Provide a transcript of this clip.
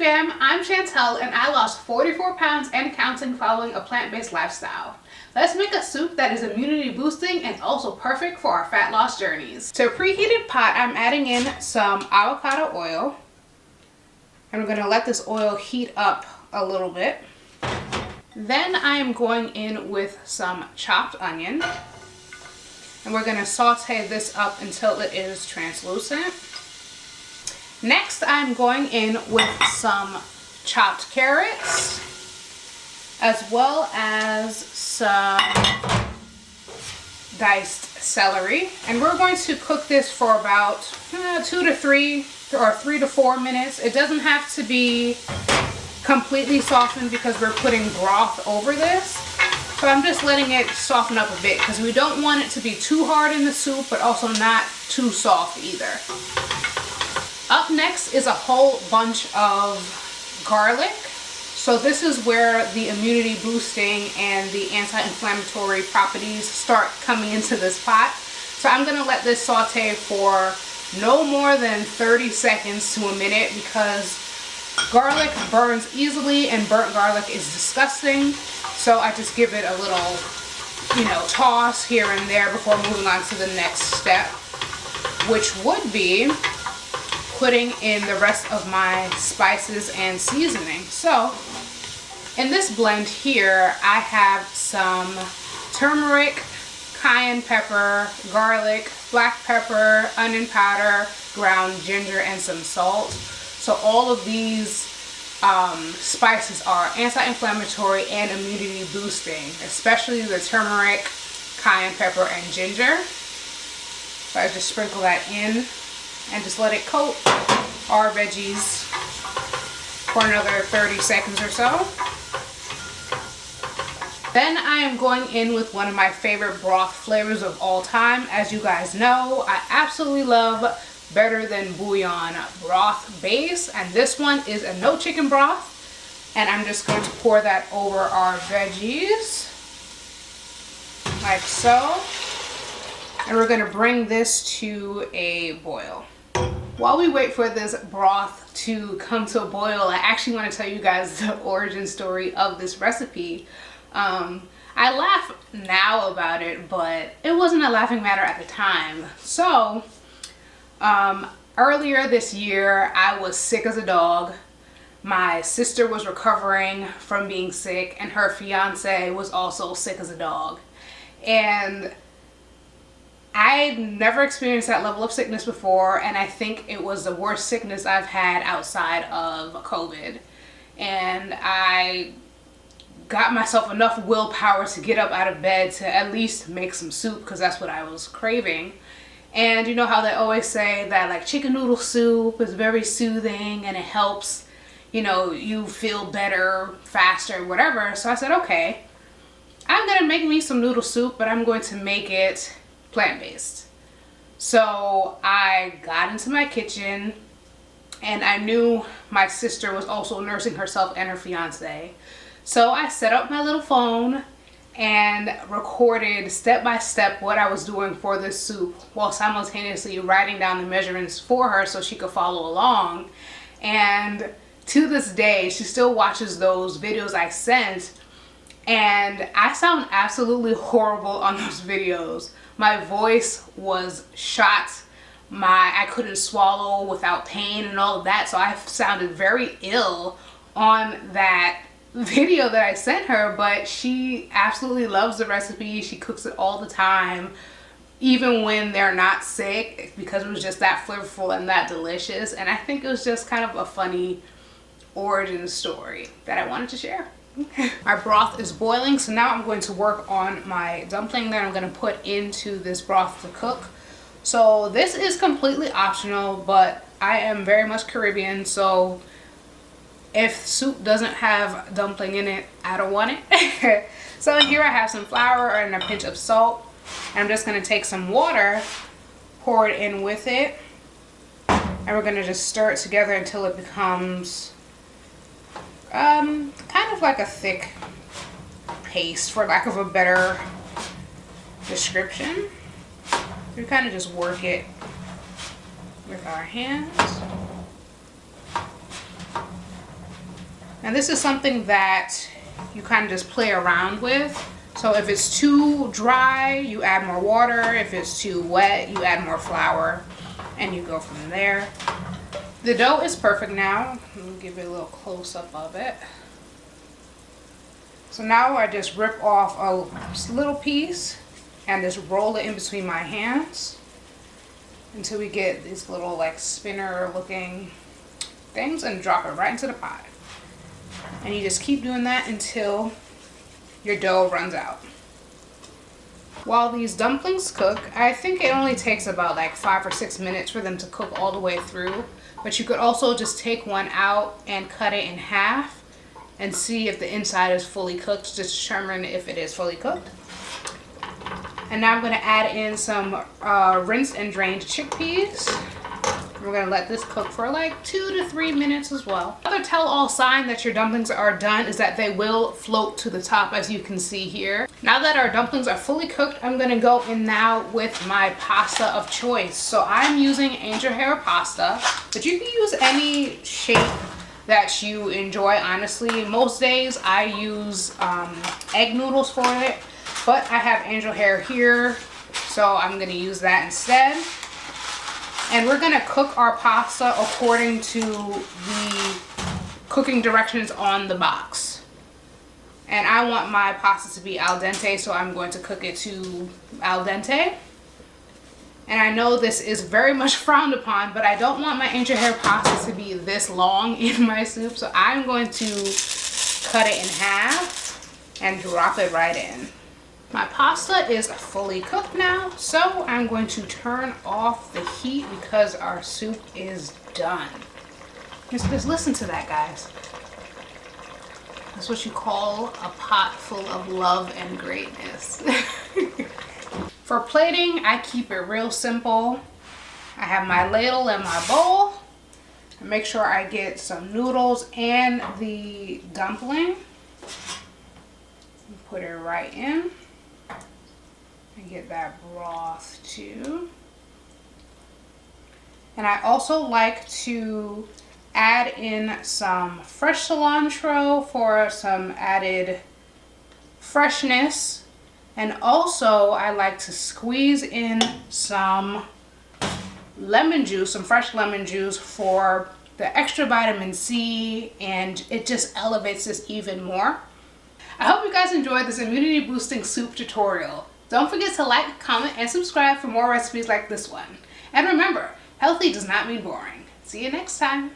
fam, I'm Chantel and I lost 44 pounds and counting following a plant-based lifestyle. Let's make a soup that is immunity boosting and also perfect for our fat loss journeys. To a preheated pot, I'm adding in some avocado oil. And we're gonna let this oil heat up a little bit. Then I am going in with some chopped onion. And we're gonna saute this up until it is translucent. Next, I'm going in with some chopped carrots, as well as some diced celery. And we're going to cook this for about 2 to 3 or 3 to 4 minutes. It doesn't have to be completely softened because we're putting broth over this. So I'm just letting it soften up a bit because we don't want it to be too hard in the soup, but also not too soft either. Up next is a whole bunch of garlic. So this is where the immunity boosting and the anti-inflammatory properties start coming into this pot. So I'm gonna let this saute for no more than 30 seconds to a minute because garlic burns easily and burnt garlic is disgusting. So I just give it a little, toss here and there before moving on to the next step, which would be putting in the rest of my spices and seasoning. So in this blend here, I have some turmeric, cayenne pepper, garlic, black pepper, onion powder, ground ginger, and some salt. So all of these spices are anti-inflammatory and immunity boosting, especially the turmeric, cayenne pepper, and ginger. So I just sprinkle that in and just let it coat our veggies for another 30 seconds or so. Then I am going in with one of my favorite broth flavors of all time. As you guys know, I absolutely love Better Than Bouillon broth base, and this one is a no chicken broth, and I'm just going to pour that over our veggies like so, and we're going to bring this to a boil. While we wait for this broth to come to a boil, I actually want to tell you guys the origin story of this recipe. I laugh now about it, but it wasn't a laughing matter at the time. So earlier this year, I was sick as a dog. My sister was recovering from being sick, and her fiance was also sick as a dog. And I'd never experienced that level of sickness before, and I think it was the worst sickness I've had outside of COVID. And I got myself enough willpower to get up out of bed to at least make some soup because that's what I was craving. And you know how they always say that like chicken noodle soup is very soothing and it helps, you feel better, faster, whatever. So I said, okay, I'm gonna make me some noodle soup, but I'm going to make it plant-based. So I got into my kitchen and I knew my sister was also nursing herself and her fiance. So I set up my little phone and recorded step by step what I was doing for this soup while simultaneously writing down the measurements for her so she could follow along. And to this day, she still watches those videos I sent, and I sound absolutely horrible on those videos. My voice was shot. I couldn't swallow without pain and all of that, so I sounded very ill on that video that I sent her, but she absolutely loves the recipe. She cooks it all the time, even when they're not sick, because it was just that flavorful and that delicious. And I think it was just kind of a funny origin story that I wanted to share. My broth is boiling, so now I'm going to work on my dumpling that I'm going to put into this broth to cook. So this is completely optional, but I am very much Caribbean, so if soup doesn't have dumpling in it, I don't want it. So here I have some flour and a pinch of salt. And I'm just going to take some water, pour it in with it, and we're going to just stir it together until it becomes kind of like a thick paste, for lack of a better description. We kind of just work it with our hands. And this is something that you kind of just play around with. So if it's too dry, you add more water. If it's too wet, you add more flour, and you go from there. The dough is perfect now. Let me give you a little close-up of it. So now I just rip off a little piece and just roll it in between my hands until we get these little like spinner looking things, and drop it right into the pot. And you just keep doing that until your dough runs out. While these dumplings cook, I think it only takes about like 5 or 6 minutes for them to cook all the way through. But you could also just take one out and cut it in half and see if the inside is fully cooked to determine if it is fully cooked. And now I'm going to add in some rinsed and drained chickpeas. We're going to let this cook for like 2 to 3 minutes as well. Another tell-all sign that your dumplings are done is that they will float to the top, as you can see here. Now that our dumplings are fully cooked, I'm going to go in now with my pasta of choice. So I'm using angel hair pasta, but you can use any shape that you enjoy, honestly. Most days I use egg noodles for it, but I have angel hair here, so I'm going to use that instead. And we're gonna cook our pasta according to the cooking directions on the box. And I want my pasta to be al dente, so I'm going to cook it to al dente. And I know this is very much frowned upon, but I don't want my angel hair pasta to be this long in my soup, so I'm going to cut it in half and drop it right in. My pasta is fully cooked now, so I'm going to turn off the heat because our soup is done. Just listen to that, guys. That's what you call a pot full of love and greatness. For plating, I keep it real simple. I have my ladle and my bowl. I make sure I get some noodles and the dumpling. Put it right in. And get that broth too. And I also like to add in some fresh cilantro for some added freshness. And also I like to squeeze in some lemon juice, some fresh lemon juice for the extra vitamin C, and it just elevates this even more. I hope you guys enjoyed this immunity boosting soup tutorial. Don't forget to like, comment, and subscribe for more recipes like this one. And remember, healthy does not mean boring. See you next time.